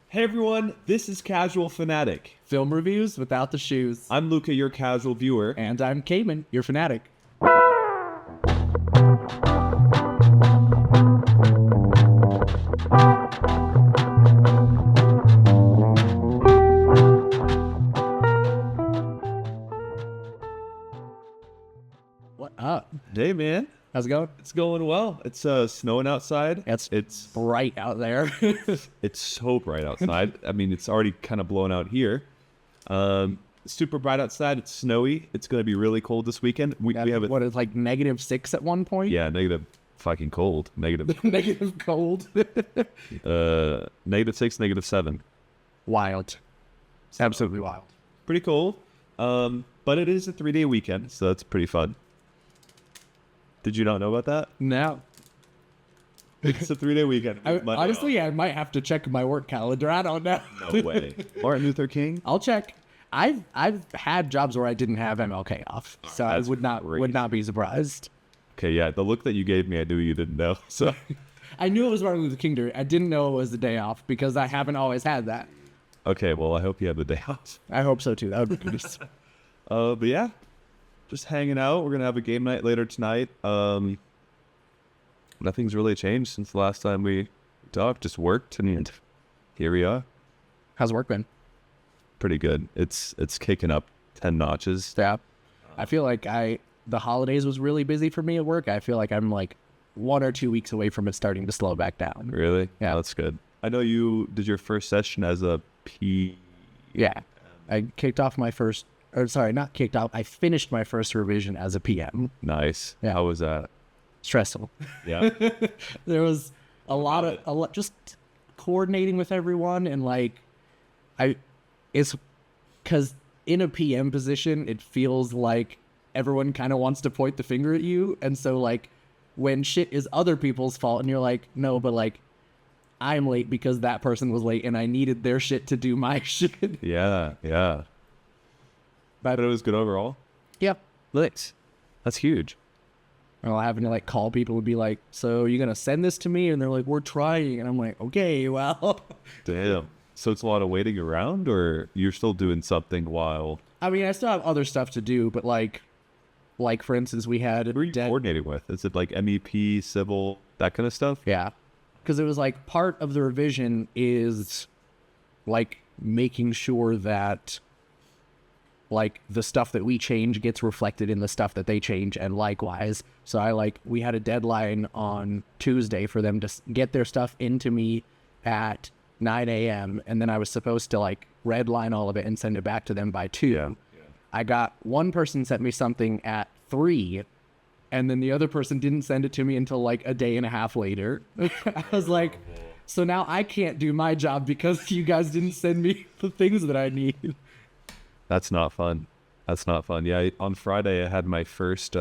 Hey everyone, this is Casual Fanatic. Film reviews without the shoes. I'm Luca, your casual viewer. And I'm Cayman, your fanatic. What up? Hey man, How's it going? it's going well. It's snowing outside. It's bright out there. It's so bright outside. I mean, it's already kind of blowing out here. Super bright outside. It's snowy. It's going to be really cold this weekend. We have What is like -6 at one point? yeah, negative fucking cold. Negative Negative cold. -6, -7. Wild. Absolutely wild. Pretty cold. But it is a 3-day weekend, so that's pretty fun. Did you not know about that? No. It's a 3-day weekend. Honestly, I might have to check my work calendar. I don't know. No way. Martin Luther King? I'll check. I've had jobs where I didn't have MLK off, so I that's would not be surprised. Okay, yeah, the look that you gave me, I knew you didn't know. So, I knew it was Martin Luther King Day. I didn't know it was the day off because I haven't always had that. okay, well, I hope you have the day off. I hope so too. That would be nice. But yeah, just hanging out. We're gonna have a game night later tonight. Nothing's really changed since the last time we talked. Just worked, and here we are. How's work been? Pretty good. It's kicking up 10 notches. Yeah. I feel like the holidays was really busy for me at work. I feel like I'm like 1 or 2 weeks away from it starting to slow back down. Really? Yeah. That's good. I know you did your first session as a P. Yeah. I kicked off my first, or sorry, not kicked off. I finished my first revision as a PM. Nice. Yeah. How was that? Stressful. Yeah. There was a lot just coordinating with everyone, and like it's because in a PM position it feels like everyone kind of wants to point the finger at you, and so like when shit is other people's fault and you're like, no, but like I'm late because that person was late and I needed their shit to do my shit. Yeah. But it was good overall. Yep. Nice. That's huge. Or having to like call people and be like, so you gonna send this to me? And they're like, we're trying. And I'm like, okay, well. Damn. So it's a lot of waiting around, or you're still doing something while... I mean, I still have other stuff to do, but like for instance, we had Who are you coordinating with? Is it like MEP, civil, that kind of stuff? Yeah, because it was like part of the revision is like making sure that like the stuff that we change gets reflected in the stuff that they change, and likewise. So we had a deadline on Tuesday for them to get their stuff into me at 9 a.m. and then I was supposed to like redline all of it and send it back to them by 2. Yeah. I got one person sent me something at 3, and then the other person didn't send it to me until like a day and a half later. I was like, so now I can't do my job because you guys didn't send me the things that I need. That's not fun. Yeah, on Friday I had my first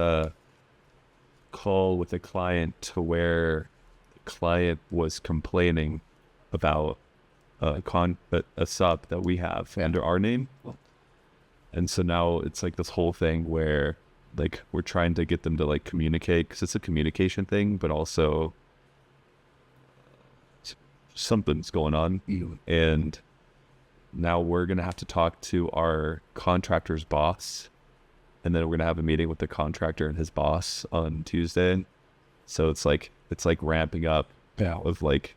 call with a client to where the client was complaining about a sub that we have under our name. And so now it's like this whole thing where like we're trying to get them to like communicate, because it's a communication thing, but also something's going on. And now we're going to have to talk to our contractor's boss, and then we're going to have a meeting with the contractor and his boss on Tuesday. So it's like ramping up of like,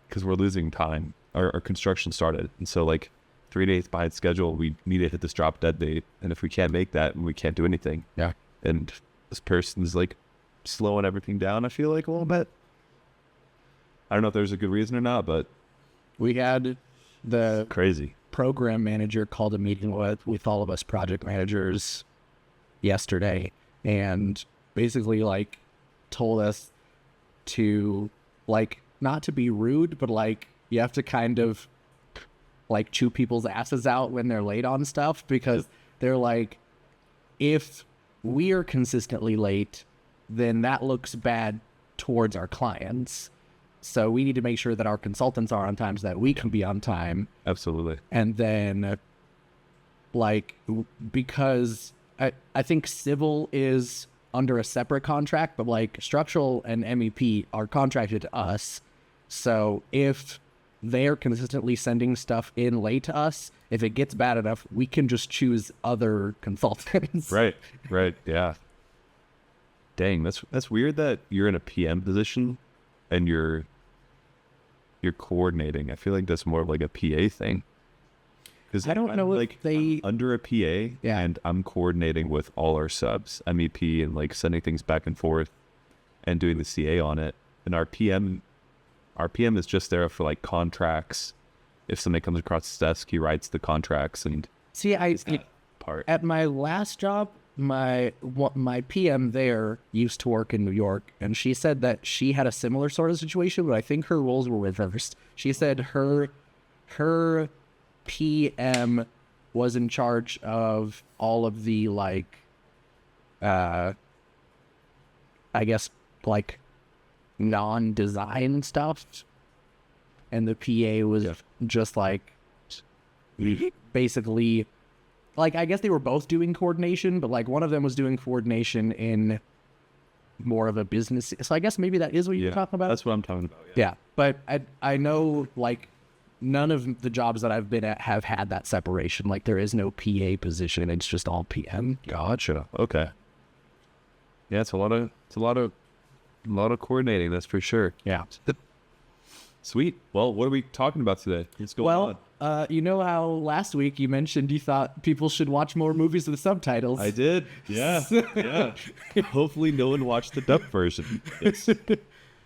because we're losing time. Our construction started, and so like 3 days behind schedule, we need to hit this drop dead date, and if we can't make that, we can't do anything. Yeah. And this person's like slowing everything down, I feel like, a little bit. I don't know if there's a good reason or not, but We had the crazy program manager called a meeting with all of us project managers yesterday, and basically like told us to like not to be rude, but like you have to kind of like chew people's asses out when they're late on stuff, because they're like, if we are consistently late, then that looks bad towards our clients. So we need to make sure that our consultants are on time so that we can be on time. Absolutely. And then like, because I think civil is under a separate contract, but like structural and MEP are contracted to us. So if they're consistently sending stuff in late to us. If it gets bad enough, we can just choose other consultants. Right. Yeah. Dang, that's weird that you're in a PM position and you're coordinating. I feel like that's more of like a PA thing. Because I don't know if they under a PA, Yeah. and I'm coordinating with all our subs, MEP, and like sending things back and forth, and doing the CA on it. And our PM is just there for like contracts. If somebody comes across his desk, he writes the contracts and see. part. At my last job, my PM there used to work in New York, and she said that she had a similar sort of situation, but I think her roles were reversed. She said her PM was in charge of all of the like, I guess like non-design stuff, and the PA was just like basically. Like, I guess they were both doing coordination, but, like, one of them was doing coordination in more of a business. So I guess maybe that is what you're talking about. That's what I'm talking about. Yeah. But I know, like, none of the jobs that I've been at have had that separation. Like, there is no PA position. It's just all PM. Gotcha. Okay. Yeah, it's a lot of coordinating. That's for sure. Yeah. Sweet. Well, what are we talking about today? What's going on? You know how last week you mentioned you thought people should watch more movies with subtitles? I did. Yeah. Yeah. Hopefully no one watched the dub version.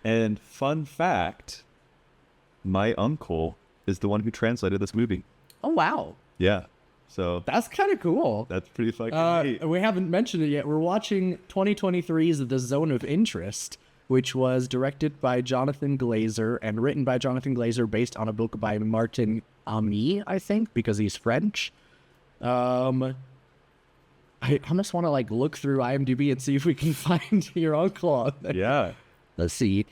And fun fact, my uncle is the one who translated this movie. Oh, wow. Yeah. So That's kind of cool. that's pretty fucking neat. We haven't mentioned it yet. We're watching 2023's The Zone of Interest, which was directed by Jonathan Glazer and written by Jonathan Glazer based on a book by Martin Ami, I think, because he's French. I just want to like look through IMDb and see if we can find your uncle on there. Yeah. Let's see.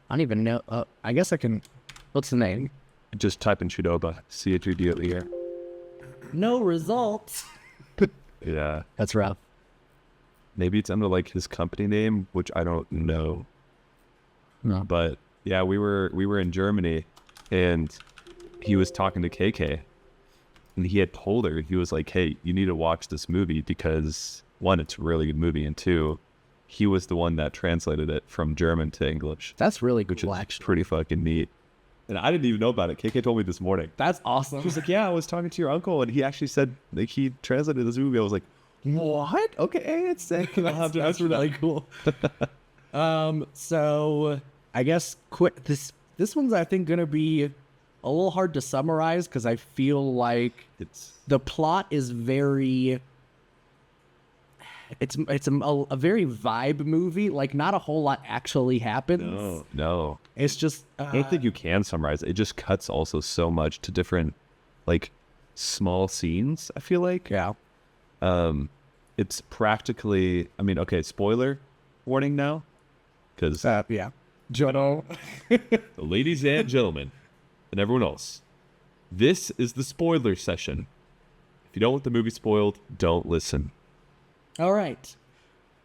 I don't even know. I guess I can. What's the name? Just type in Chudoba. See if you do it here. No results. Yeah. That's rough. Maybe it's under like his company name, which I don't know. No. But yeah, we were in Germany, and he was talking to KK, and he had told her, he was like, "Hey, you need to watch this movie because one, it's a really good movie, and two, he was the one that translated it from German to English, That's really which cool, is actually. pretty fucking neat." And I didn't even know about it. KK told me this morning. That's awesome. He was like, "Yeah, I was talking to your uncle, and he actually said like he translated this movie." I was like, "What? Okay, it's sick." That's really cool. So I guess this one's I think gonna be a little hard to summarize because I feel like It's the plot is very. It's a very vibe movie. Like not a whole lot actually happens. no. It's just I don't think you can summarize it. It just cuts also so much to different, like, small scenes, I feel like. yeah. It's practically, I mean, okay, spoiler warning now. Because, Yeah. Jono. ladies and gentlemen, and everyone else, this is the spoiler session. If you don't want the movie spoiled, don't listen. All right.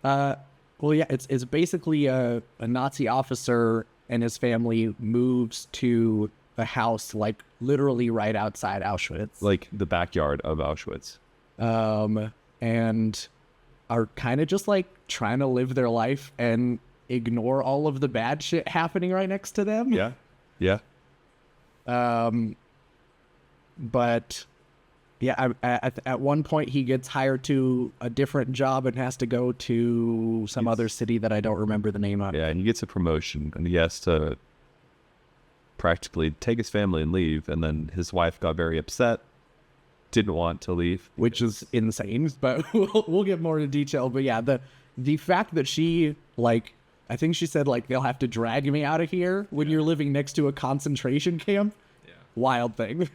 Well, yeah, it's basically a Nazi officer and his family moves to a house like literally right outside Auschwitz. Like the backyard of Auschwitz. And are kind of just like trying to live their life and ignore all of the bad shit happening right next to them. Yeah. Yeah. But yeah, at one point he gets hired to a different job and has to go to some other city that I don't remember the name of. Yeah, and he gets a promotion, and he has to practically take his family and leave, and then his wife got very upset, didn't want to leave. Which is insane, but we'll get more into detail. But yeah, the fact that she, like, I think she said, like, they'll have to drag me out of here when you're living next to a concentration camp. Yeah. Wild thing.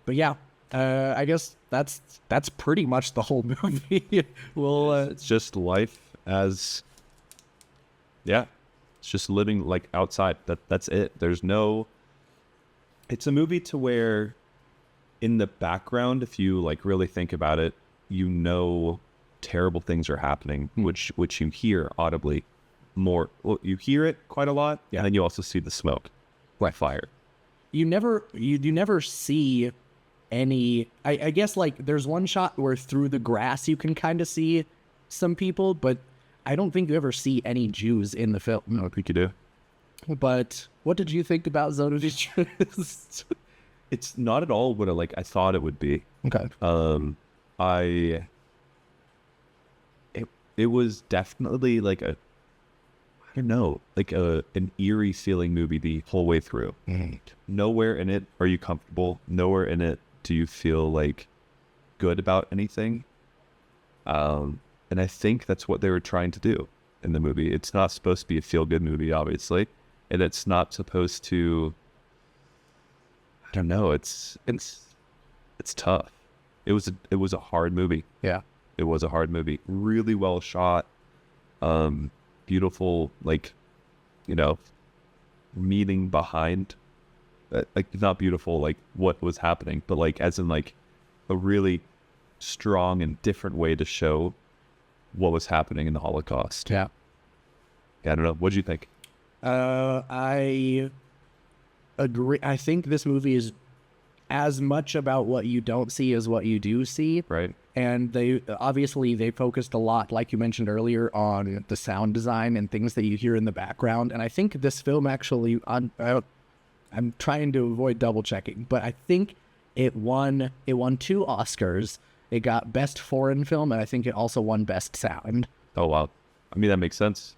But yeah, I guess that's pretty much the whole movie. It's just life as, yeah, it's just living like outside. That's it. There's no, it's a movie to where in the background, if you like really think about it, you know, terrible things are happening, which you hear audibly, more. Well, you hear it quite a lot, Yeah. and then you also see the smoke, like fire. You never see any. I guess like there's one shot where through the grass you can kind of see some people, but I don't think you ever see any Jews in the film. I think you do. But what did you think about Zone of Interest? It's not at all what I thought it would be. Okay. It was definitely like a, I don't know, like an eerie feeling movie the whole way through. Nowhere in it are you comfortable. Nowhere in it do you feel like good about anything. And I think that's what they were trying to do in the movie. It's not supposed to be a feel-good movie, obviously, and it's not supposed to. I don't know. It's tough. It was a hard movie. Yeah. It was a hard movie. Really well shot. Beautiful, like, meaning behind, like, not beautiful, like what was happening, but like as in like a really strong and different way to show what was happening in the Holocaust. Yeah. I don't know. What did you think? I agree. I think this movie is as much about what you don't see as what you do see. Right. And they focused a lot, like you mentioned earlier, on the sound design and things that you hear in the background. And I think this film actually, I'm trying to avoid double checking, but I think it won 2 Oscars. It got Best Foreign Film, and I think it also won Best Sound. Oh, wow. I mean, that makes sense.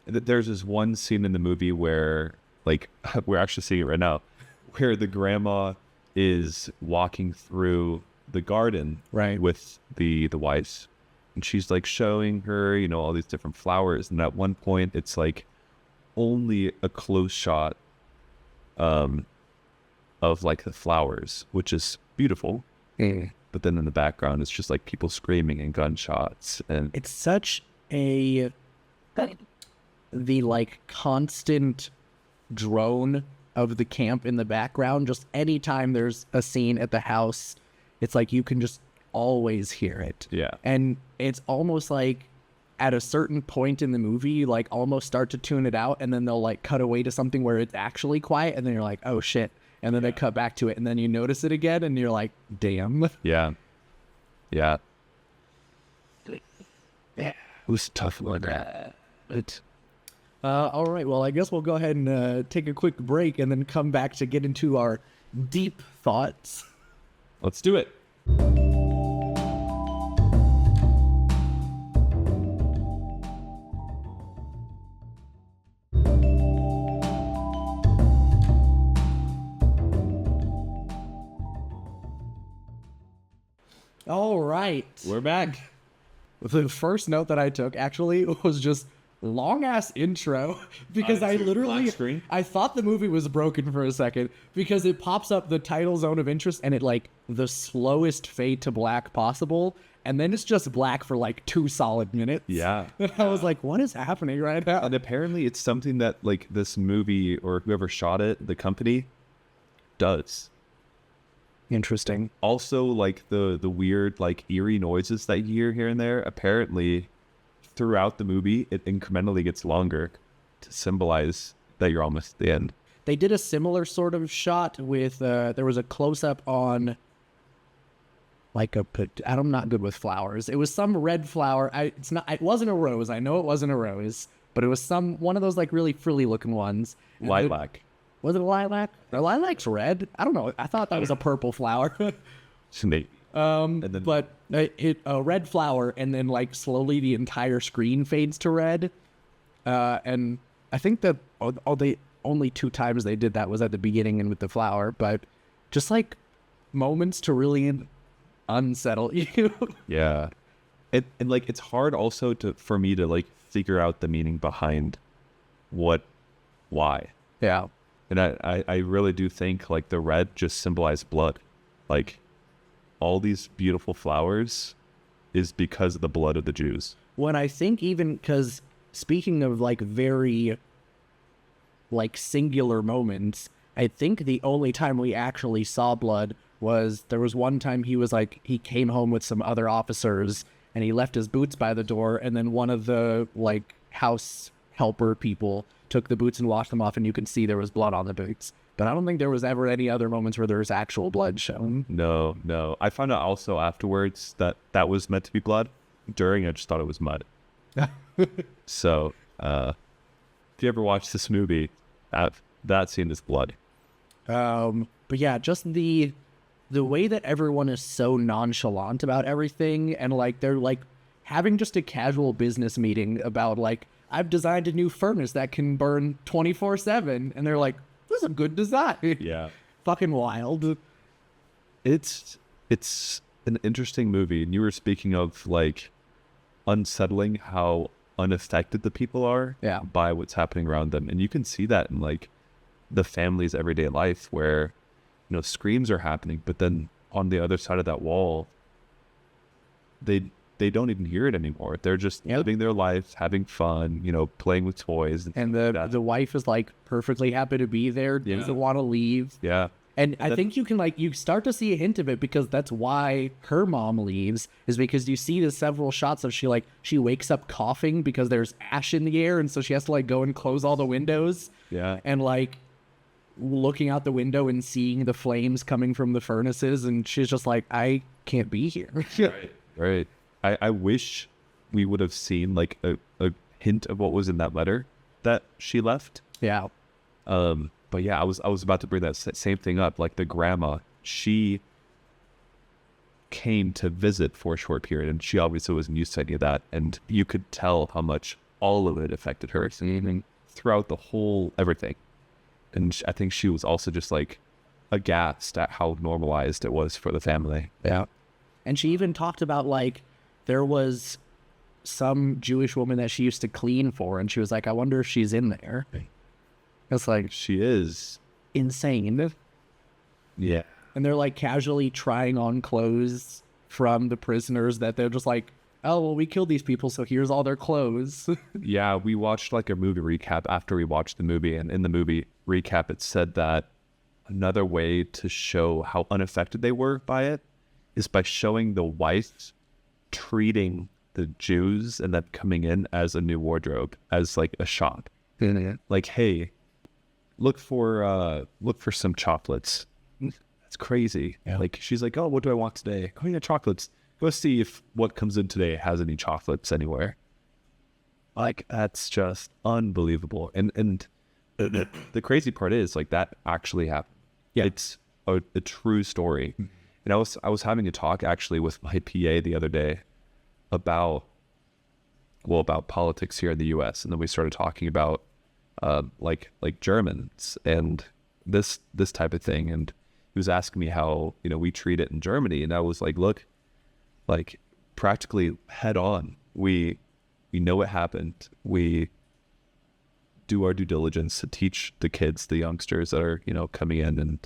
There's this one scene in the movie where, like, we're actually seeing it right now, where the grandma is walking through the garden, right, with the wife, and she's like showing her, all these different flowers. And at one point, it's like only a close shot of like the flowers, which is beautiful. But then in the background, it's just like people screaming and gunshots, and it's such the like constant drone of the camp in the background. Just anytime there's a scene at the house, it's like you can just always hear it. Yeah. And it's almost like at a certain point in the movie, you like almost start to tune it out, and then they'll like cut away to something where it's actually quiet, and then you're like, oh shit. And then they cut back to it, and then you notice it again, and you're like, damn. Yeah. Yeah. It was a tough one. All right, well, I guess we'll go ahead and take a quick break and then come back to get into our deep thoughts. Let's do it. All right. We're back. The first note that I took actually was just long ass intro, because I literally I thought the movie was broken for a second, because it pops up the title Zone of Interest, and it like the slowest fade to black possible, and then it's just black for like 2 solid minutes. Yeah. And I was like, what is happening right now? And apparently it's something that like this movie or whoever shot it, the company, does. Interesting. Also, like the weird, like eerie noises that you hear here and there, apparently throughout the movie, it incrementally gets longer to symbolize that you're almost at the end. They did a similar sort of shot with, there was a close-up on, like I'm not good with flowers. It was some red flower. It wasn't a rose. I know it wasn't a rose, but it was one of those like really frilly looking ones. Lilac. Was it a lilac? The lilac's red. I don't know. I thought that was a purple flower. Snake. And then, but a red flower, and then like slowly the entire screen fades to red. And I think that the only 2 times they did that was at the beginning and with the flower, but just like moments to really unsettle you. Yeah. And like it's hard also for me to like figure out the meaning behind why. Yeah. And I really do think like the red just symbolized blood. Like all these beautiful flowers is because of the blood of the Jews. When I think, even because speaking of like very like singular moments, I think the only time we actually saw blood was there was one time he came home with some other officers and he left his boots by the door, and then one of the like house helper people took the boots and washed them off, and you could see there was blood on the boots. But I don't think there was ever any other moments where there was actual blood shown. No. I found out also afterwards that was meant to be blood. During, I just thought it was mud. So, if you ever watch this movie, that scene is blood. But yeah, just the way that everyone is so nonchalant about everything, and like they're like having just a casual business meeting about like, I've designed a new furnace that can burn 24/7, and they're like, this is a good design. Yeah. Fucking wild. It's an interesting movie, and you were speaking of like unsettling how unaffected the people are by what's happening around them, and you can see that in like the family's everyday life where, you know, screams are happening, but then on the other side of that wall, they don't even hear it anymore. They're just living their life, having fun, you know, playing with toys. And the wife is like perfectly happy to be there, doesn't want to leave. Yeah. And I think you can like, you start to see a hint of it, because that's why her mom leaves, is because you see the several shots of she wakes up coughing because there's ash in the air, and so she has to like go and close all the windows. Yeah. And like looking out the window and seeing the flames coming from the furnaces, and she's just like, I can't be here. Right. I wish we would have seen like a hint of what was in that letter that she left. Yeah. But yeah, I was about to bring that same thing up. Like the grandma, she came to visit for a short period, and she obviously wasn't used to any of that. And you could tell how much all of it affected her throughout the whole everything. And I think she was also just like aghast at how normalized it was for the family. Yeah. And she even talked about like, there was some Jewish woman that she used to clean for, and she was like, I wonder if she's in there. It's like, She is. insane. Yeah. And they're like casually trying on clothes from the prisoners that they're just like, oh, well, we killed these people, so here's all their clothes. Yeah, we watched like a movie recap after we watched the movie, and in the movie recap it said that another way to show how unaffected they were by it is by showing the wife treating the Jews and then coming in as a new wardrobe, as like a shop. Like, hey, look for some chocolates. That's crazy. Yeah. Like, she's like, oh, what do I want today? Oh yeah, chocolates. Go see if what comes in today has any chocolates anywhere. Like, that's just unbelievable. And the crazy part is, like, that actually happened. Yeah. It's a true story. And I was having a talk actually with my PA the other day about politics here in the U.S. And then we started talking about like Germans and this type of thing. And he was asking me how, you know, we treat it in Germany. And I was like, look, like practically head on. We know what happened. We do our due diligence to teach the kids, the youngsters that are, you know, coming in, and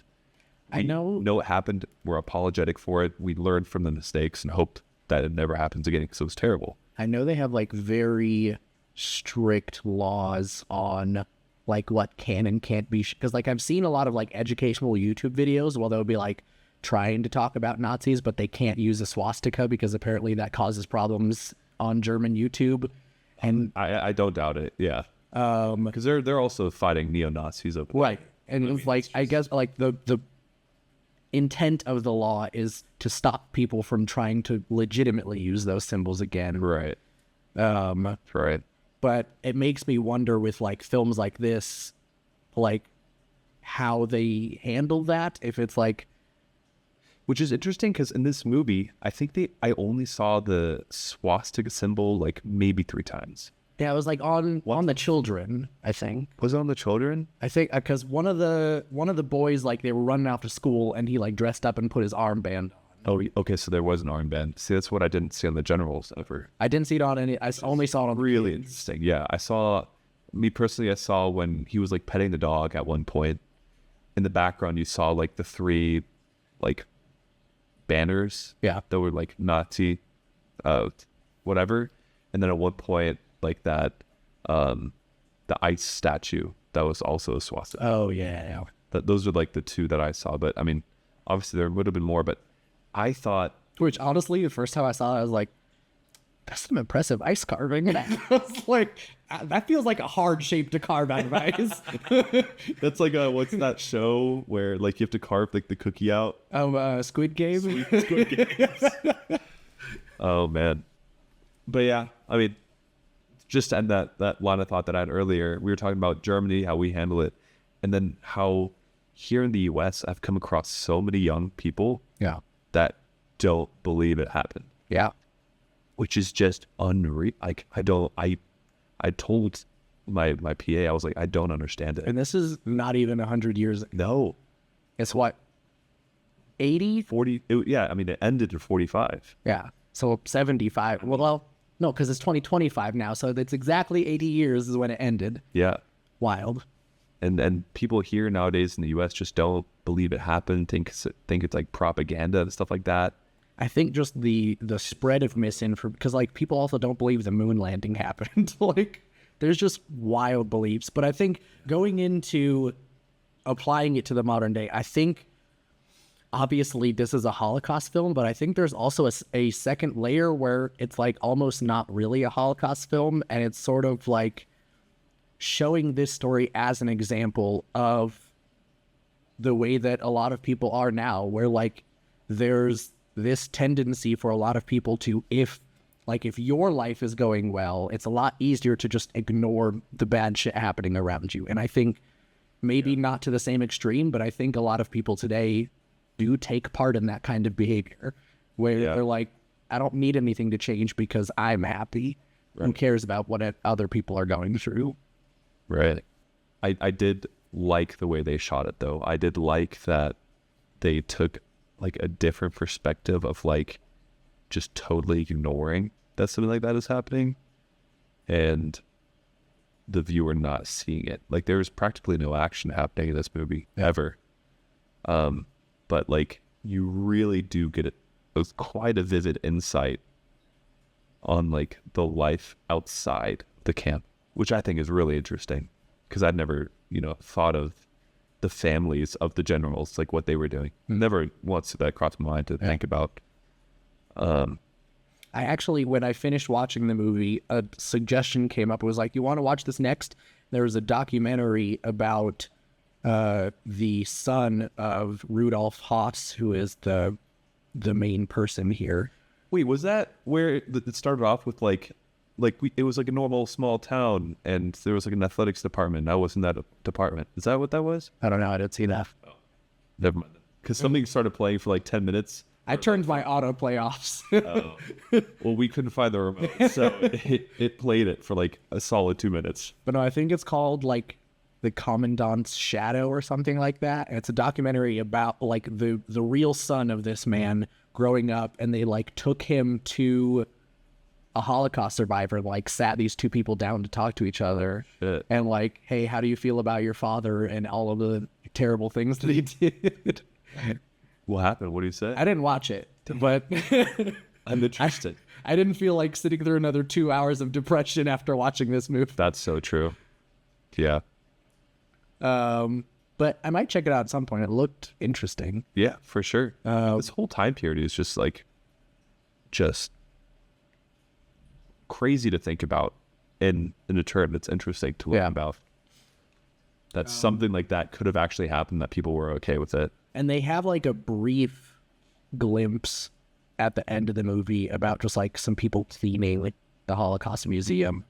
I know what happened. We're apologetic for it. We learned from the mistakes and hope that it never happens again, because it was terrible. I know they have like very strict laws on like what can and can't be, because like I've seen a lot of like educational YouTube videos where they'll be like trying to talk about Nazis, but they can't use a swastika because apparently that causes problems on German YouTube. And I don't doubt it. Yeah. Because they're also fighting neo-Nazis over right. And it's like, I guess like the intent of the law is to stop people from trying to legitimately use those symbols again. Right. Right. But it makes me wonder with like films like this, like how they handle that. If it's like, which is interesting because in this movie, I think I only saw the swastika symbol like maybe 3 times. Yeah, it was like on the children, I think. Was it on the children? I think because one of the boys, like they were running after school, and he like dressed up and put his armband on. Oh, okay, so there was an armband. See, that's what I didn't see on the generals ever. I didn't see it on any. I only saw it on really the kids. Interesting. Yeah, I saw when he was like petting the dog at one point. In the background, you saw like the 3 like banners. Yeah, that were like Nazi, whatever. And then at one point, like that, the ice statue that was also a swastika. Oh yeah. Those are like the 2 that I saw. But I mean, obviously there would have been more. But I thought, which honestly, the first time I saw it, I was like, that's some impressive ice carving. And I was like, that feels like a hard shape to carve out of ice. That's like what's that show where like you have to carve like the cookie out? Squid Game. Squid Games. Oh man. But yeah, I mean, just to end that line of thought that I had earlier, we were talking about Germany, how we handle it, and then how here in the US I've come across so many young people Yeah. that don't believe it happened. Yeah. Which is just unreal. Like I told my PA, I was like, I don't understand it. And this is not even 100 years. No. It's what? 80? 40. Yeah, I mean, it ended in 45. Yeah. So 75. Well, no, because it's 2025 now. So it's exactly 80 years is when it ended. Yeah. Wild. And people here nowadays in the US just don't believe it happened, think it's like propaganda and stuff like that. I think just the spread of misinformation, because like people also don't believe the moon landing happened. Like there's just wild beliefs. But I think going into applying it to the modern day, I think obviously this is a Holocaust film, but I think there's also a second layer where it's like almost not really a Holocaust film, and it's sort of like showing this story as an example of the way that a lot of people are now, where like there's this tendency for a lot of people to, if your life is going well, it's a lot easier to just ignore the bad shit happening around you. And I think maybe not to the same extreme, but I think a lot of people today do take part in that kind of behavior where they're like, I don't need anything to change because I'm happy. Right. Who cares about what other people are going through? Right. I did like the way they shot it, though. I did like that they took like a different perspective of like just totally ignoring that something like that is happening and the viewer not seeing it. Like there was practically no action happening in this movie ever. But like you really do get it was quite a vivid insight on like the life outside the camp, which I think is really interesting because I'd never, thought of the families of the generals, like what they were doing. Never once did that cross my mind to think about. I actually, when I finished watching the movie, a suggestion came up. It was like, you want to watch this next? There was a documentary about the son of Rudolf Haas, who is the main person here. Wait, was that where it started off with it was like a normal small town and there was like an athletics department? I wasn't that department. Is that what that was? I don't know. I didn't see that. Oh, never mind. Because something started playing for like 10 minutes. I turned my autoplay off. Oh. Well, we couldn't find the remote, so it played it for like a solid 2 minutes. But no, I think it's called like The Commandant's Shadow or something like that. And it's a documentary about like the real son of this man growing up, and they like took him to a Holocaust survivor and like sat these two people down to talk to each other. Shit. And like, hey, how do you feel about your father and all of the terrible things that he did? What happened? What do you say? I didn't watch it, but I'm interested. I didn't feel like sitting through another 2 hours of depression after watching this movie. That's so true. Yeah. But I might check it out at some point. It looked interesting. Yeah, for sure. This whole time period is just crazy to think about in a term that's interesting to learn about. That something like that could have actually happened, that people were okay with it. And they have like a brief glimpse at the end of the movie about just like some people cleaning like the Holocaust Museum.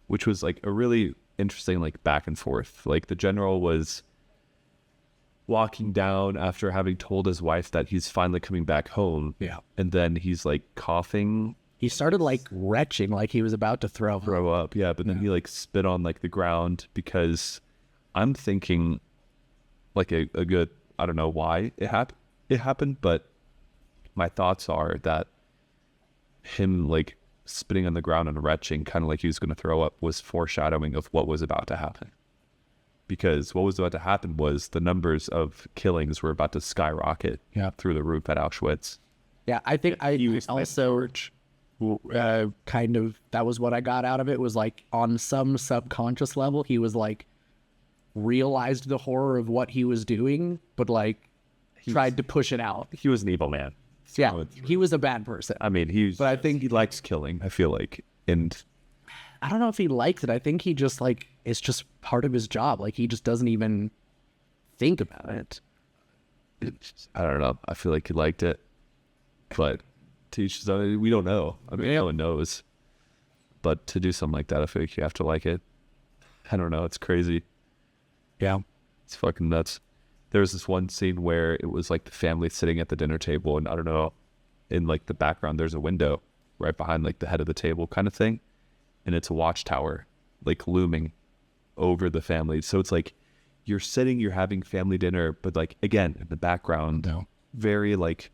Which was like a really interesting like back and forth. Like the general was walking down after having told his wife that he's finally coming back home. Yeah. And then he's like coughing. He started like retching, like he was about to throw up. Yeah. But then he like spit on like the ground, because I'm thinking like a good, I don't know why it happened, but my thoughts are that him like spitting on the ground and retching, kind of like he was going to throw up, was foreshadowing of what was about to happen. Because what was about to happen was the numbers of killings were about to skyrocket through the roof at Auschwitz. Yeah, I think I also kind of, that was what I got out of it, was like on some subconscious level, he was like realized the horror of what he was doing, but like tried to push it out. He was an evil man. Yeah, he was a bad person. I mean, But I think he likes killing, I feel like. And I don't know if he likes it. I think he just like it's just part of his job. Like he just doesn't even think about it. I don't know. I feel like he liked it. But teach his own. We don't know. I mean, no one knows. But to do something like that, I feel like you have to like it. I don't know. It's crazy. Yeah. It's fucking nuts. There was this one scene where it was like the family sitting at the dinner table, and I don't know, in like the background there's a window right behind like the head of the table kind of thing, and it's a watchtower like looming over the family. So it's like you're sitting, you're having family dinner, but like again in the background, very like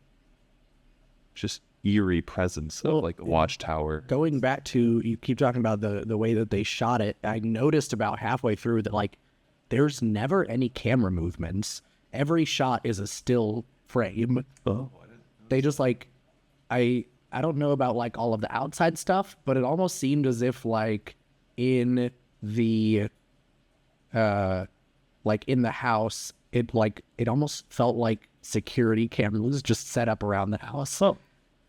just eerie presence of like a watchtower. Going back to, you keep talking about the way that they shot it, I noticed about halfway through that like there's never any camera movements. Every shot is a still frame. Oh, they just like I don't know about like all of the outside stuff, but it almost seemed as if like in the like in the house, it almost felt like security cameras just set up around the house. Oh.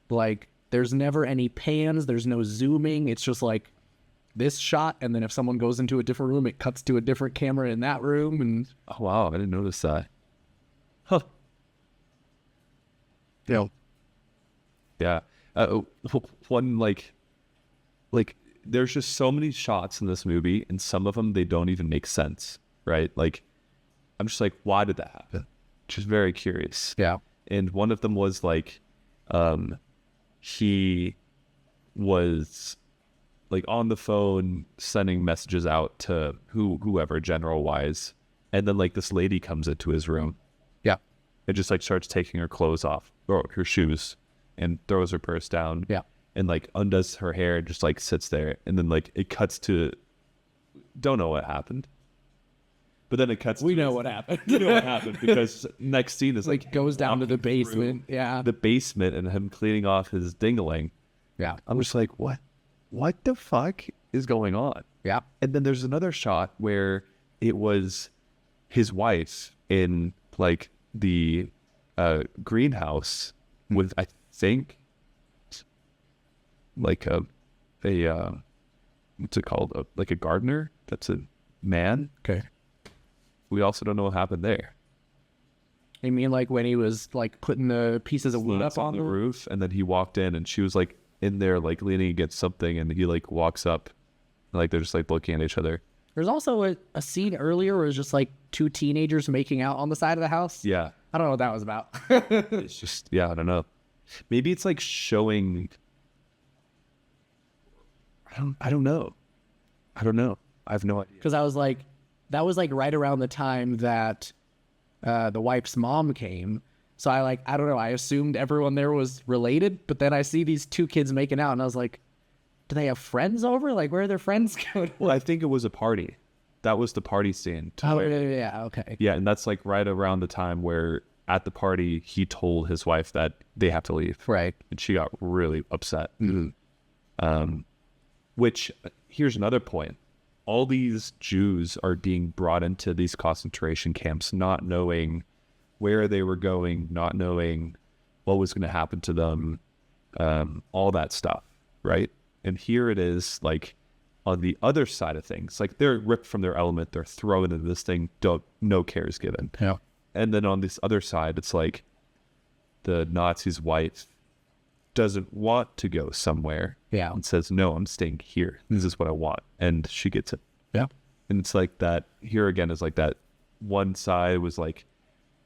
Like there's never any pans, there's no zooming. It's just like this shot, and then if someone goes into a different room, it cuts to a different camera in that room. And oh wow, I didn't notice that. Huh. Yeah. One like there's just so many shots in this movie, and some of them they don't even make sense, right? Like I'm just like, why did that happen? Just very curious. yeah, And one of them was like, he was like on the phone sending messages out to whoever general wise, and then like this lady comes into his room. yeah, and just like starts taking her clothes off or her shoes and throws her purse down. yeah. And like undoes her hair and just like sits there, and then like it cuts to don't know what happened. But then it cuts We know what happened. You know what happened, because next scene is like goes down to the basement. Yeah, the basement and him cleaning off his dingling. yeah, I'm just like, what the fuck is going on? yeah. And then there's another shot where it was his wife in like the greenhouse with, I think, like a what's it called? Like a gardener. That's a man. Okay. We also don't know what happened there. You mean like when he was like putting the pieces of wood up on the roof, and then he walked in, and she was like in there like leaning against something, and he like walks up, and, like they're just like looking at each other. There's also a scene earlier where it's just like two teenagers making out on the side of the house. Yeah. I don't know what that was about. It's just, yeah, I don't know. Maybe it's like showing. I don't know. I have no idea. Because I was like, that was like right around the time that the wife's mom came. So I don't know, I assumed everyone there was related, but then I see these two kids making out, and I was like, do they have friends over? Like, where are their friends going? Well, I think it was a party. That was the party scene. Oh, yeah, okay. Yeah, and that's like right around the time where at the party he told his wife that they have to leave. Right. And she got really upset. Mm-hmm. Which, here's another point. All these Jews are being brought into these concentration camps not knowing where they were going, not knowing what was going to happen to them, all that stuff, right? And here it is, like, on the other side of things. Like, they're ripped from their element, they're thrown into this thing, no care is given. Yeah. And then on this other side, it's like the Nazi's wife doesn't want to go somewhere. Yeah. And says, no, I'm staying here. This is what I want. And she gets it. Yeah. And it's like that here again is like that one side was like,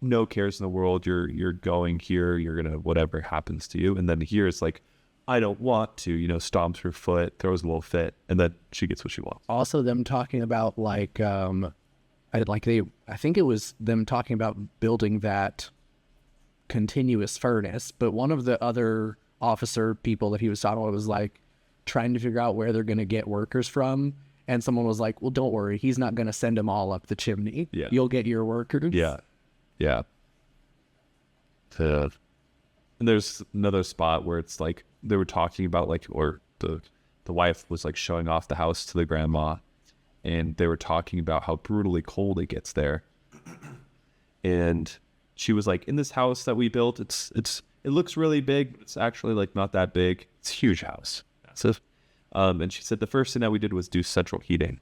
no cares in the world. You're going here. You're going to, whatever happens to you. And then here it's like, I don't want to, stomps her foot, throws a little fit. And then she gets what she wants. Also them talking about like, I think it was them talking about building that continuous furnace, but one of the other officer people that he was talking about was like trying to figure out where they're going to get workers from, and someone was like, well, don't worry, he's not going to send them all up the chimney. Yeah, you'll get your workers. Yeah And there's another spot where it's like they were talking about like, or the wife was like showing off the house to the grandma, and they were talking about how brutally cold it gets there. And she was like, in this house that we built, it's it looks really big, but it's actually like not that big. It's a huge house, massive. And she said the first thing that we did was do central heating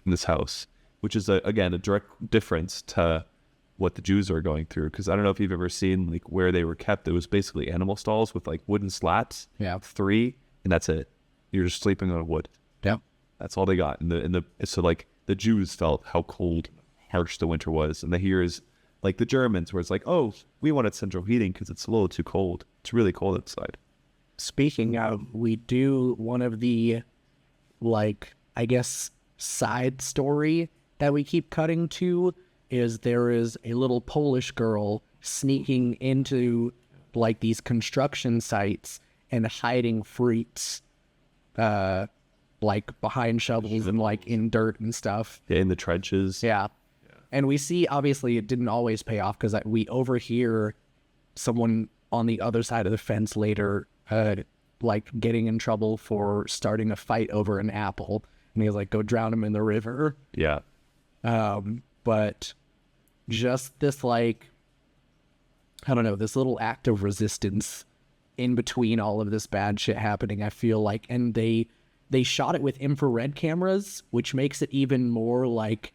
in this house, which is again a direct difference to what the Jews are going through. Because I don't know if you've ever seen like where they were kept. It was basically animal stalls with like wooden slats. Yeah. 3, and that's it. You're just sleeping on wood. Yeah. That's all they got. So like the Jews felt how cold, harsh the winter was, and here is like the Germans, where it's like, oh, we wanted central heating because it's a little too cold. It's really cold outside. Speaking of, we do one of the, like, I guess, side story that we keep cutting to is there is a little Polish girl sneaking into, like, these construction sites and hiding fruits, like, behind shovels and, like, in dirt and stuff. Yeah, in the trenches. Yeah. And we see, obviously, it didn't always pay off because we overhear someone on the other side of the fence later, like, getting in trouble for starting a fight over an apple. And he's like, go drown him in the river. Yeah. But just this, like, I don't know, this little act of resistance in between all of this bad shit happening, I feel like. And they shot it with infrared cameras, which makes it even more like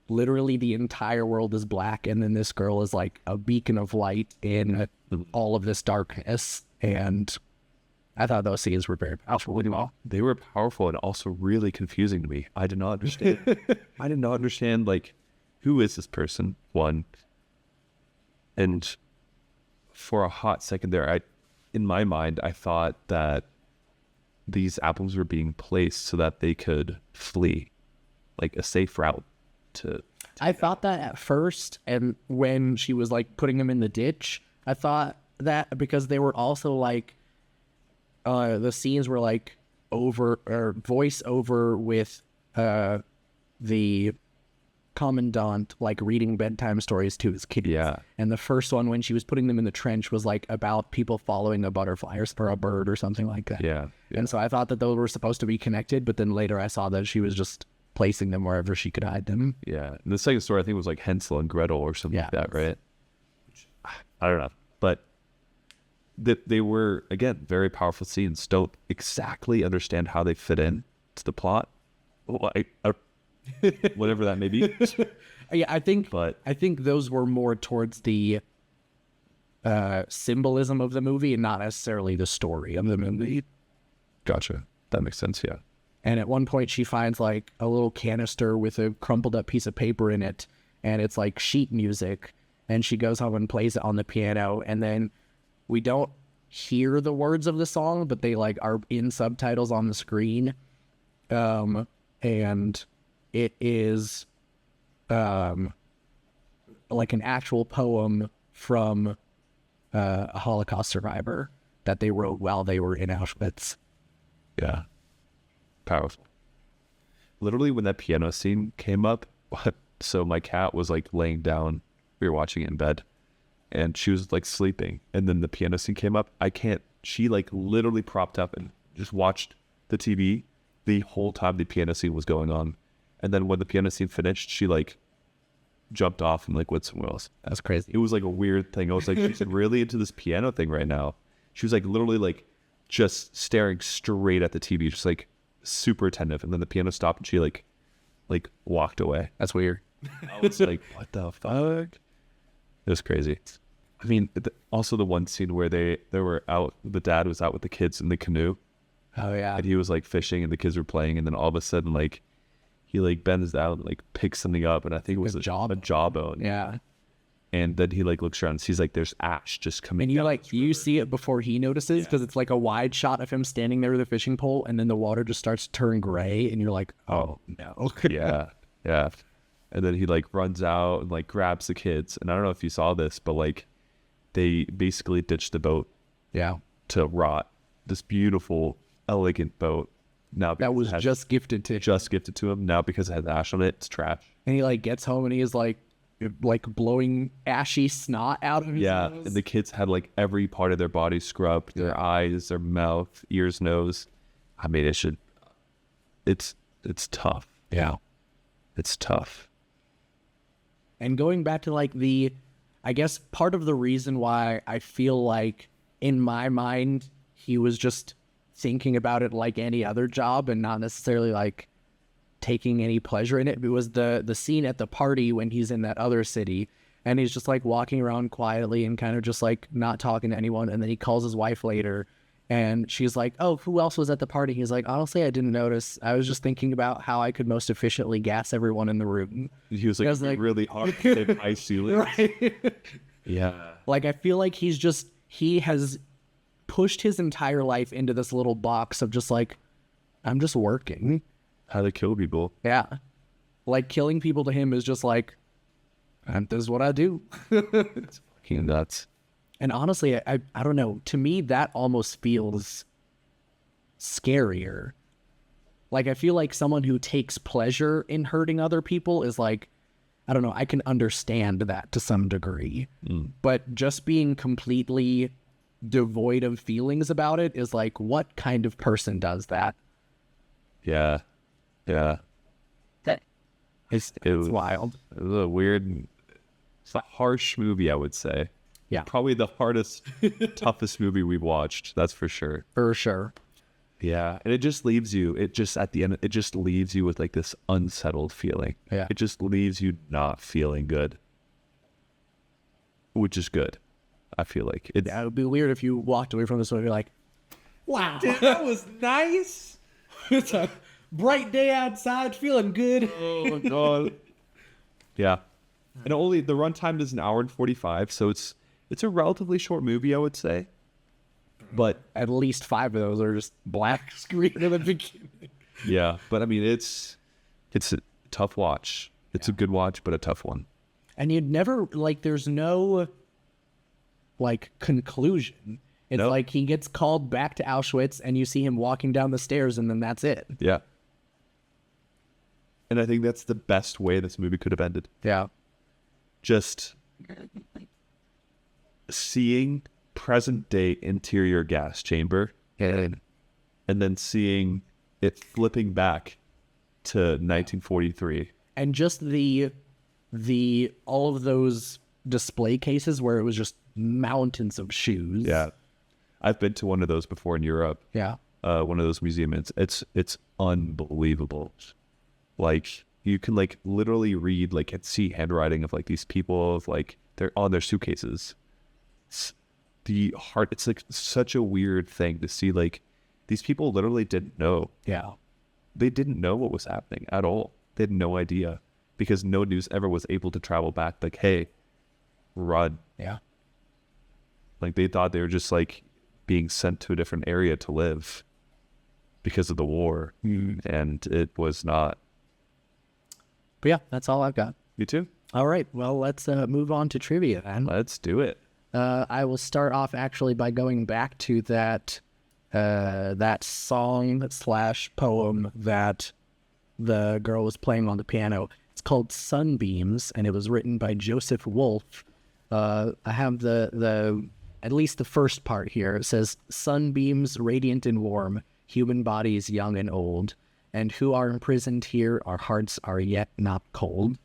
literally the entire world is black, and then this girl is like a beacon of light in all of this darkness. And I thought those scenes were very powerful. They were powerful and also really confusing to me. I did not understand. I did not understand, like, who is this person? One. And for a hot second there, in my mind, I thought that these apples were being placed so that they could flee, like a safe route to I thought that at first, and when she was like putting them in the ditch, I thought that because they were also like the scenes were like voice over with the commandant like reading bedtime stories to his kids. Yeah. And the first one, when she was putting them in the trench, was like about people following a butterfly or a bird or something like that. Yeah. And so I thought that those were supposed to be connected, but then later I saw that she was just placing them wherever she could hide them. Yeah. And the second story, I think, was like Hansel and Gretel or something like that, right? I don't know. But they were, again, very powerful scenes. Don't exactly understand how they fit in to the plot. Whatever that may be. Yeah, I think those were more towards the symbolism of the movie and not necessarily the story of the movie. Gotcha. That makes sense, yeah. And at one point she finds like a little canister with a crumpled up piece of paper in it, and it's like sheet music, and she goes home and plays it on the piano, and then we don't hear the words of the song, but they like are in subtitles on the screen. And it is like an actual poem from a Holocaust survivor that they wrote while they were in Auschwitz. Yeah. Powerful. Literally, when that piano scene came up, so my cat was like laying down, we were watching it in bed, and she was like sleeping, and then the piano scene came up. She like literally propped up and just watched the TV the whole time the piano scene was going on. And then when the piano scene finished, she like jumped off and like went somewhere else. That's crazy. It was like a weird thing. I was like, she's really into this piano thing right now. She was like literally like just staring straight at the TV, just like super attentive. And then the piano stopped and she like walked away. That's weird. I was like, what the fuck? It was crazy. I mean, also the one scene where they were out, the dad was out with the kids in the canoe. Oh yeah. And he was like fishing and the kids were playing, and then all of a sudden like he like bends down and like picks something up, and I think it was a jawbone. Yeah. And then he like looks around and sees like there's ash just coming. And you like you see it before he notices, because it's like a wide shot of him standing there with a fishing pole, and then the water just starts to turn gray, and you're like, oh no. Yeah. Yeah. And then he like runs out and like grabs the kids. And I don't know if you saw this, but like they basically ditched the boat. Yeah. To rot. This beautiful, elegant boat. Now that was just gifted to him. Now because it has ash on it, it's trash. And he like gets home and he is like blowing ashy snot out of his nose. And the kids had like every part of their body scrubbed, their eyes, their mouth, ears, nose. I mean, it's tough. Yeah. It's tough. And going back to like the I guess part of the reason why I feel like in my mind he was just thinking about it like any other job and not necessarily like taking any pleasure in it. It was the scene at the party when he's in that other city and he's just like walking around quietly and kind of just like not talking to anyone, and then he calls his wife later and she's like, oh, who else was at the party? He's like, honestly, I didn't notice. I was just thinking about how I could most efficiently gas everyone in the room. He was like really hard to hit high ceilings. Right. Yeah. Like, I feel like he has pushed his entire life into this little box of just like, I'm just working. How to kill people. Yeah. Like, killing people to him is just like, this is what I do. It's fucking nuts. And honestly, I don't know. To me, that almost feels scarier. Like, I feel like someone who takes pleasure in hurting other people is like, I don't know, I can understand that to some degree. But just being completely devoid of feelings about it is like, what kind of person does that? Yeah. Yeah. It's wild. It was a weird, it's a harsh movie, I would say. Yeah. Probably the hardest, toughest movie we've watched. That's for sure. For sure. Yeah. And it just leaves you, at the end, it just leaves you with like this unsettled feeling. Yeah. It just leaves you not feeling good. Which is good. I feel like it's. Yeah, it would be weird if you walked away from this movie like, wow, Dude, that was nice. it's a bright day outside, feeling good. Oh my God. Yeah. And only the runtime is 1 hour and 45, so it's a relatively short movie, I would say. But At least 5 of those are just black screen in the beginning. yeah, but I mean it's a tough watch. It's a good watch, but a tough one. And you'd never, like, there's no, like, conclusion. It's Nope. like he gets called back to Auschwitz and you see him walking down the stairs and then that's it. Yeah. And I think that's the best way this movie could have ended. Yeah. Just seeing present day interior gas chamber and then seeing it flipping back to 1943. And just the all of those display cases where it was just mountains of shoes. Yeah. I've been to one of those before in Europe. Yeah. One of those museums. It's unbelievable. Like you can like literally read like and see handwriting of like these people of like they're on their suitcases. It's like such a weird thing to see. Like these people literally didn't know. Yeah. They didn't know what was happening at all. They had no idea because no news ever was able to travel back. Like, hey, run. Yeah. Like they thought they were just like being sent to a different area to live because of the war. And it was not. But yeah, that's all I've got. You too? All right. Well, let's move on to trivia then. Let's do it. I will start off actually by going back to that song / poem that the girl was playing on the piano. It's called Sunbeams, and it was written by Joseph Wolfe. I have the at least the first part here. It says, sunbeams radiant and warm, human bodies young and old, and who are imprisoned here, our hearts are yet not cold.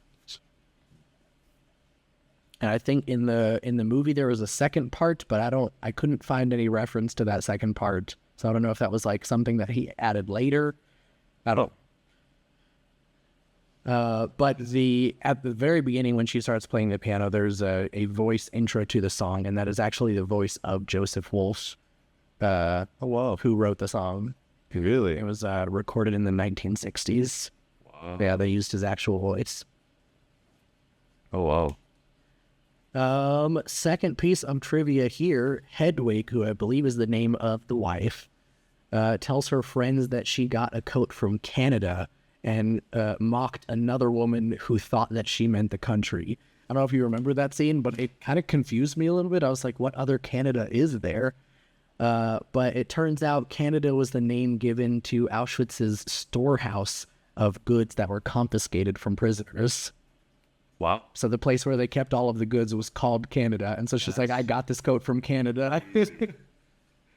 And I think in the movie there was a second part, but I couldn't find any reference to that second part. So I don't know if that was like something that he added later. I don't know. But at the very beginning when she starts playing the piano, there's a voice intro to the song, and that is actually the voice of Joseph Wolfe, who wrote the song. Really? It was recorded in the 1960s. Wow. Yeah, they used his actual voice. Oh, wow. Second piece of trivia here, Hedwig, who I believe is the name of the wife, tells her friends that she got a coat from Canada and mocked another woman who thought that she meant the country. I don't know if you remember that scene, but it kind of confused me a little bit. I was like, what other Canada is there? But it turns out Canada was the name given to Auschwitz's storehouse of goods that were confiscated from prisoners. Wow. So the place where they kept all of the goods was called Canada. And so she's like, I got this coat from Canada.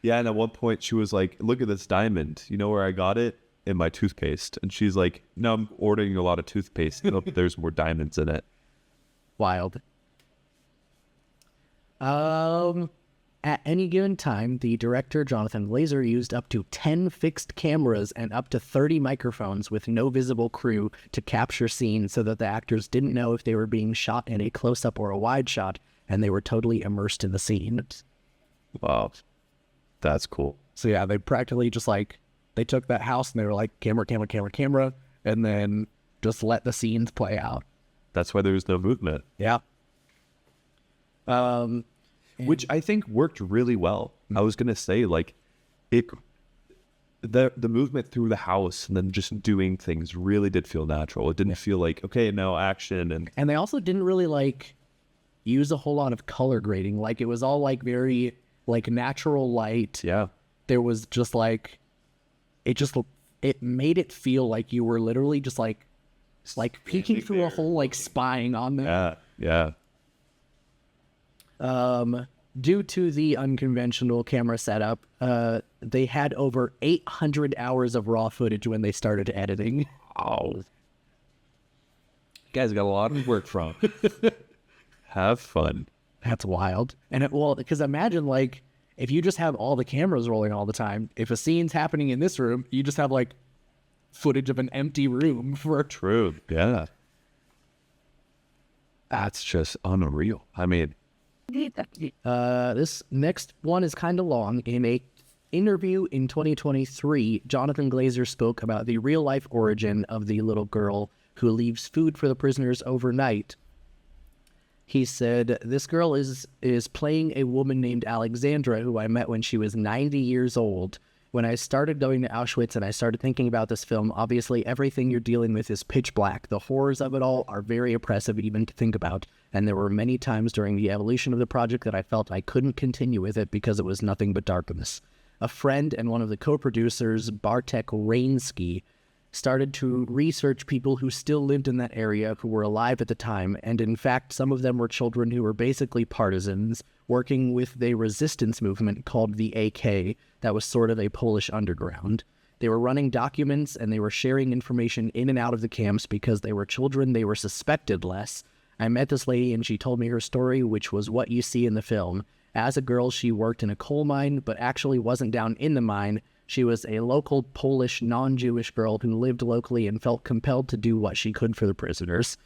Yeah, and at one point she was like, look at this diamond. You know where I got it? In my toothpaste. And she's like, no, I'm ordering a lot of toothpaste. There's more diamonds in it. Wild. At any given time, the director, Jonathan Glazer, used up to 10 fixed cameras and up to 30 microphones with no visible crew to capture scenes so that the actors didn't know if they were being shot in a close-up or a wide shot, and they were totally immersed in the scene. Wow. That's cool. So yeah, they practically just like, they took that house and they were like, camera, camera, camera, camera, and then just let the scenes play out. That's why there was no movement. Yeah. Which I think worked really well. I was gonna say, like, the movement through the house and then just doing things really did feel natural. It didn't feel like, okay, now action. And they also didn't really like use a whole lot of color grading. Like, it was all like very like natural light. Yeah. There was just like, it made it feel like you were literally just like peeking through a hole, like spying on them. Yeah. Due to the unconventional camera setup, they had over 800 hours of raw footage when they started editing. Oh. You guys got a lot of work from. Have fun. That's wild. And because imagine, like, if you just have all the cameras rolling all the time, if a scene's happening in this room, you just have, like, footage of an empty room for... True. Yeah. That's just unreal. I mean... This next one is kind of long. In a interview in 2023, Jonathan Glazer spoke about the real-life origin of the little girl who leaves food for the prisoners overnight. He said, this girl is playing a woman named Alexandra, who I met when she was 90 years old. When I started going to Auschwitz and I started thinking about this film, obviously everything you're dealing with is pitch black. The horrors of it all are very oppressive even to think about. And there were many times during the evolution of the project that I felt I couldn't continue with it because it was nothing but darkness. A friend and one of the co-producers, Bartek Rainsky, started to research people who still lived in that area who were alive at the time, and in fact some of them were children who were basically partisans working with a resistance movement called the AK that was sort of a Polish underground. They were running documents and they were sharing information in and out of the camps because they were children, they were suspected less. I met this lady and she told me her story, which was what you see in the film. As a girl, she worked in a coal mine, but actually wasn't down in the mine. She was a local Polish non-Jewish girl who lived locally and felt compelled to do what she could for the prisoners.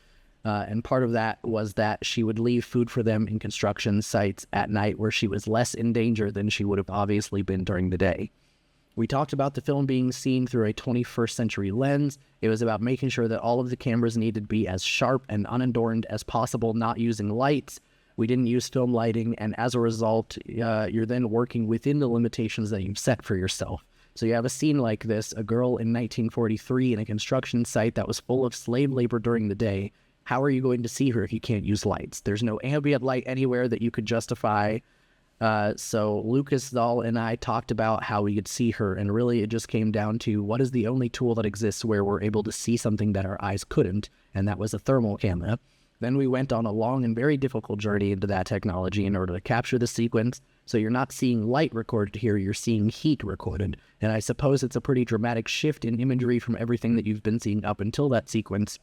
And part of that was that she would leave food for them in construction sites at night where she was less in danger than she would have obviously been during the day. We talked about the film being seen through a 21st century lens. It was about making sure that all of the cameras needed to be as sharp and unadorned as possible, not using lights. We didn't use film lighting, and as a result, you're then working within the limitations that you've set for yourself. So you have a scene like this, a girl in 1943 in a construction site that was full of slave labor during the day. How are you going to see her if you can't use lights? There's no ambient light anywhere that you could justify. So Lucas Dahl and I talked about how we could see her, and really it just came down to what is the only tool that exists where we're able to see something that our eyes couldn't, and that was a thermal camera. Then we went on a long and very difficult journey into that technology in order to capture the sequence. So you're not seeing light recorded here, you're seeing heat recorded. And I suppose it's a pretty dramatic shift in imagery from everything that you've been seeing up until that sequence.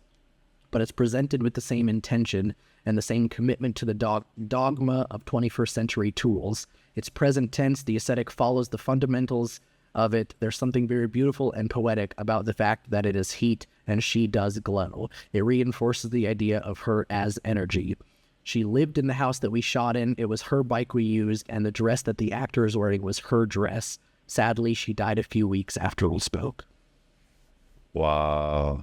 But it's presented with the same intention and the same commitment to the dogma of 21st century tools. It's present tense, the aesthetic follows the fundamentals of it. There's something very beautiful and poetic about the fact that it is heat and she does glow. It reinforces the idea of her as energy. She lived in the house that we shot in. It was her bike we used, and the dress that the actor is wearing was her dress. Sadly, she died a few weeks after we spoke. Wow.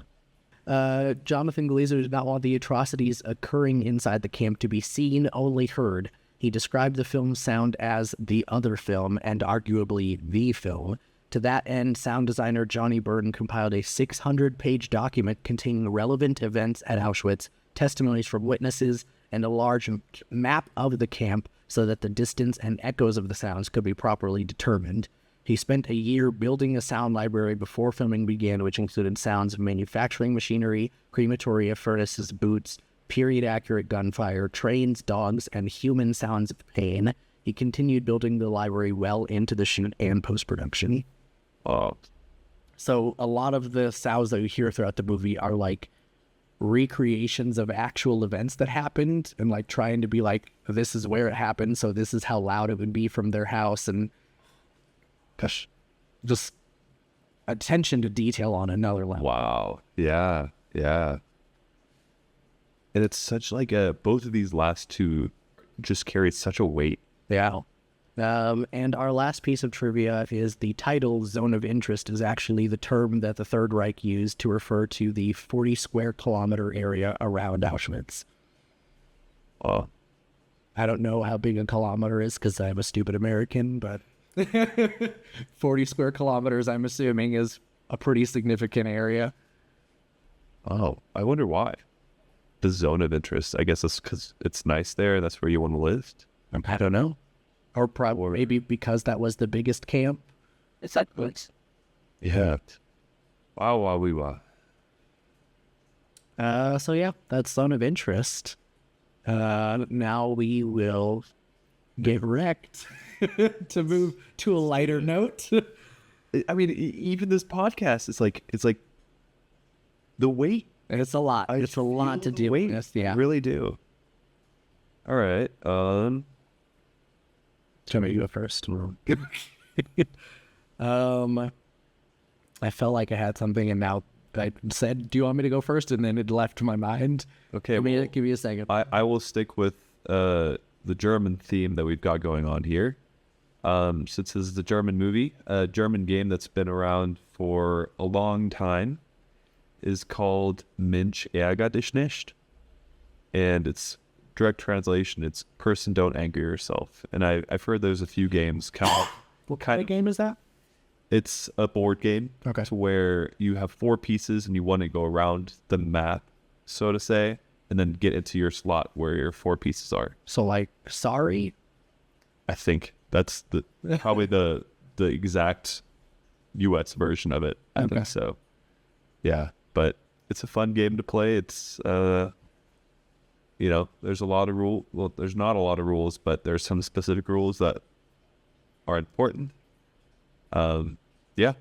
Jonathan Glazer did not want the atrocities occurring inside the camp to be seen, only heard. He described the film's sound as the other film, and arguably the film. To that end, sound designer Johnny Burton compiled a 600-page document containing relevant events at Auschwitz, testimonies from witnesses, and a large map of the camp so that the distance and echoes of the sounds could be properly determined. He spent a year building a sound library before filming began, which included sounds of manufacturing machinery, crematoria, furnaces, boots, period-accurate gunfire, trains, dogs, and human sounds of pain. He continued building the library well into the shoot and post-production. Oh. So a lot of the sounds that you hear throughout the movie are like recreations of actual events that happened and like trying to be like, this is where it happened, so this is how loud it would be from their house, and gosh, just attention to detail on another level. Wow. Yeah. Yeah. And it's such like both of these last two just carry such a weight. Yeah. And our last piece of trivia is the title zone of interest is actually the term that the Third Reich used to refer to the 40 square kilometer area around Auschwitz. Oh, I don't know how big a kilometer is because I'm a stupid American, but 40 square kilometers, I'm assuming, is a pretty significant area. oh, I wonder why. The zone of interest. I guess it's because it's nice there. That's where you want to live. I don't know. Or probably maybe because that was the biggest camp. It's like woods. Yeah. Wow, wow, wee, wow. So yeah, that's zone of interest. Now we will get wrecked to move to a lighter note. I mean, even this podcast is like, it's like the weight. It's a lot. It's a lot to deal with. Yeah. I really do. All right. Tell me you go first. I felt like I had something, and now I said, "Do you want me to go first?" And then it left my mind. Okay. Give me a second. I will stick with the German theme that we've got going on here. Since this is a German movie, a German game that's been around for a long time is called Mensch ärger dich nicht. And it's direct translation, it's person don't anger yourself. And I've heard there's a few games What kind of game is that? It's a board game. Okay. To where you have 4 pieces and you want to go around the map, so to say, and then get into your slot where your 4 pieces are. So like, sorry. I think that's probably the exact US version of it. I think so. Yeah, but it's a fun game to play. It's there's a lot of rules. Well, there's not a lot of rules, but there's some specific rules that are important. Yeah,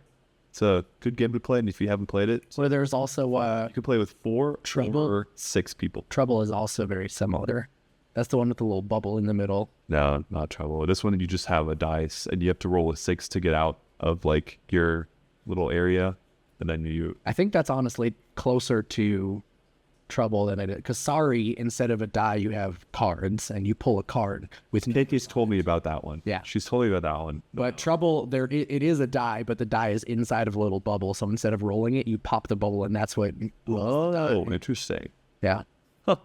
it's a good game to play, and if you haven't played it, So there's also you can play with 4 Trouble? or 6 people. Trouble is also very similar. That's the one with the little bubble in the middle. No, not Trouble. This one you just have a dice, and you have to roll a 6 to get out of like your little area, and then I think that's honestly closer to Trouble than I did. Because sorry, instead of a die, you have cards, and you pull a card with. Kate's told me about that one. Yeah. She's told me about that one. But Trouble, it is a die, but the die is inside of a little bubble. So instead of rolling it, you pop the bubble, and that's what. Oh, interesting. Yeah. Huh.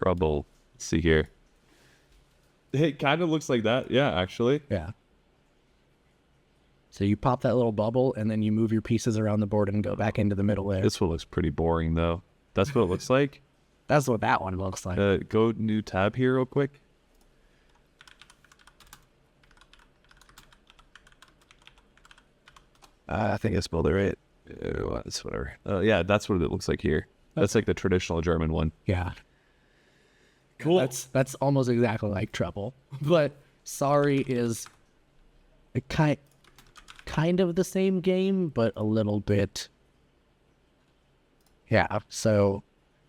Trouble. Let's see here. It kind of looks like that. Yeah, actually. Yeah. So you pop that little bubble, and then you move your pieces around the board and go back into the middle there. This one looks pretty boring, though. That's what it looks like. That's what that one looks like. Go new tab here real quick. I think I spelled it right. It's whatever. Yeah, that's what it looks like here. That's like the traditional German one. Yeah. Cool. That's almost exactly like Trouble. But Sorry is a kind of the same game, but a little bit. Yeah, so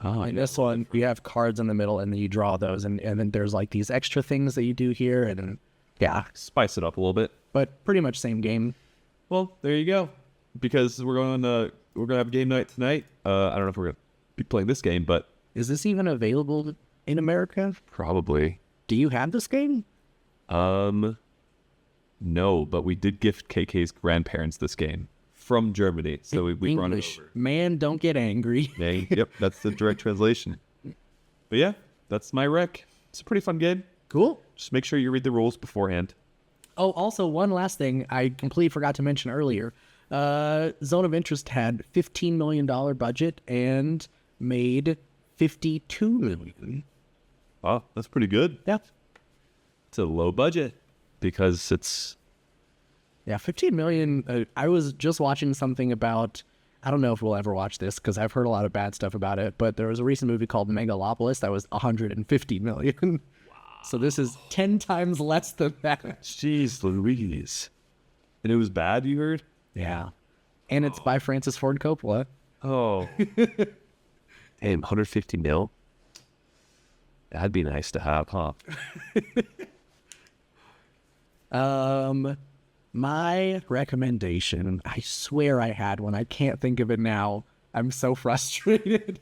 in this one, you have cards in the middle, and then you draw those, and then there's like these extra things that you do here, and yeah. Spice it up a little bit. But pretty much same game. Well, there you go. Because we're gonna have a game night tonight. I don't know if we're gonna be playing this game, but Is this even available in America? probably. Do you have this game? No, but we did gift KK's grandparents this game from Germany, so we brought it English. over. Man, don't get angry. Yep, that's the direct translation. But yeah, that's my rec. It's a pretty fun game. Cool. Just make sure you read the rules beforehand. Oh, also one last thing I completely forgot to mention earlier. Zone of Interest had $15 million budget and made $52 million. Wow, that's pretty good. Yeah. It's a low budget because it's Yeah, 15 million. I was just watching something about, I don't know if we'll ever watch this because I've heard a lot of bad stuff about it, but there was a recent movie called Megalopolis that was 150 million. Wow. So this is 10 times less than that. jeez Louise. And it was bad, you heard? Yeah. And it's by Francis Ford Coppola. Oh. Damn, 150 mil? That'd be nice to have, huh? My recommendation, I swear I had one. I can't think of it now. I'm so frustrated.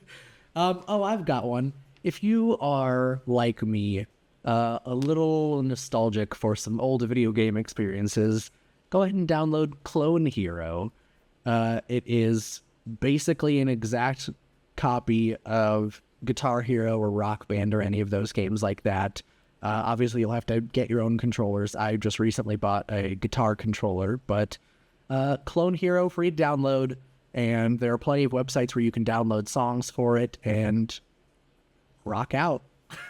I've got one. If you are like me, a little nostalgic for some old video game experiences, go ahead and download Clone Hero. It is basically an exact copy of Guitar Hero or Rock Band or any of those games like that. Obviously, you'll have to get your own controllers. I just recently bought a guitar controller, but Clone Hero, free to download, and there are plenty of websites where you can download songs for it and rock out.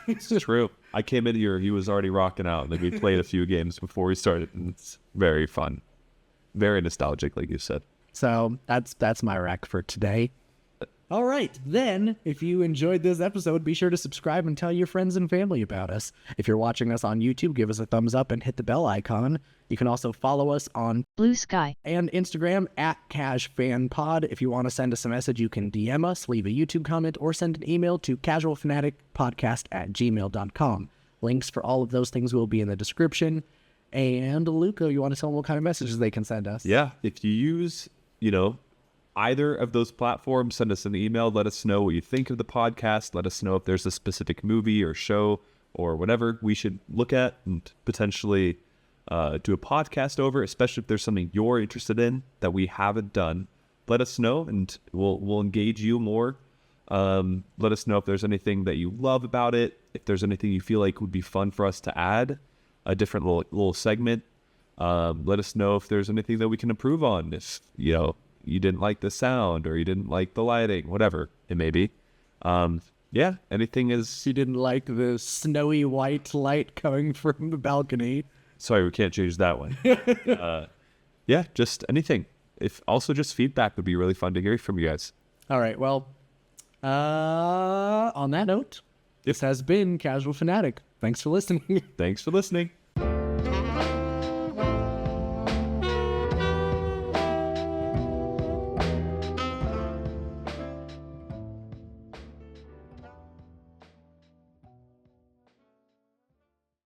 It's true. I came in here, he was already rocking out. Like, we played a few games before we started, and it's very fun. Very nostalgic, like you said. So that's my rec for today. All right, then, if you enjoyed this episode, be sure to subscribe and tell your friends and family about us. If you're watching us on YouTube, give us a thumbs up and hit the bell icon. You can also follow us on Bluesky and Instagram at CashFanPod. If you want to send us a message, you can DM us, leave a YouTube comment, or send an email to casualfanaticpodcast@gmail.com. Links for all of those things will be in the description. And Luca, you want to tell them what kind of messages they can send us? Yeah, if you use, either of those platforms, send us an email. Let us know what you think of the podcast. Let us know if there's a specific movie or show or whatever we should look at and potentially do a podcast over, especially if there's something you're interested in that we haven't done. Let us know, and we'll engage you more. Let us know if there's anything that you love about it, if there's anything you feel like would be fun for us to add, a different little segment. Let us know if there's anything that we can improve on, if, you didn't like the sound or you didn't like the lighting, whatever it may be. Anything is... You didn't like the snowy white light coming from the balcony. Sorry, we can't change that one. Just anything. Just feedback would be really fun to hear from you guys. All right, well, on that note, this has been Casual Fanatic. Thanks for listening. Thanks for listening.